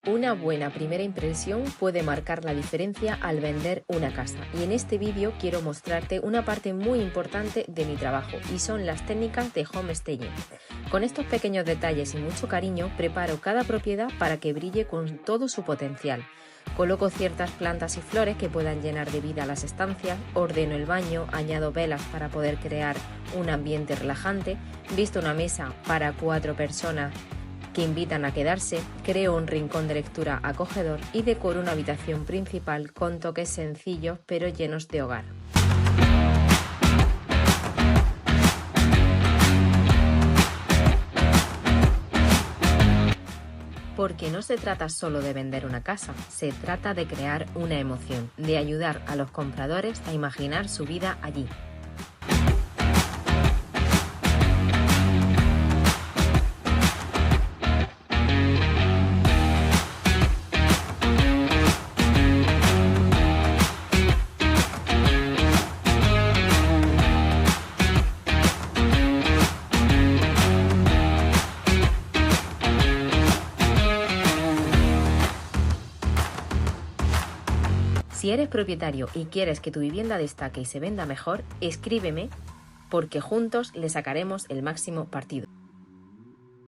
Una buena primera impresión puede marcar la diferencia al vender una casa, y en este vídeo quiero mostrarte una parte muy importante de mi trabajo y son las técnicas de home staging. Con estos pequeños detalles y mucho cariño preparo cada propiedad para que brille con todo su potencial. Coloco ciertas plantas y flores que puedan llenar de vida las estancias, ordeno el baño, añado velas para poder crear un ambiente relajante, visto una mesa para 4 personas que invitan a quedarse, creo un rincón de lectura acogedor y decoro una habitación principal con toques sencillos pero llenos de hogar. Porque no se trata solo de vender una casa, se trata de crear una emoción, de ayudar a los compradores a imaginar su vida allí. Si eres propietario y quieres que tu vivienda destaque y se venda mejor, escríbeme porque juntos le sacaremos el máximo partido.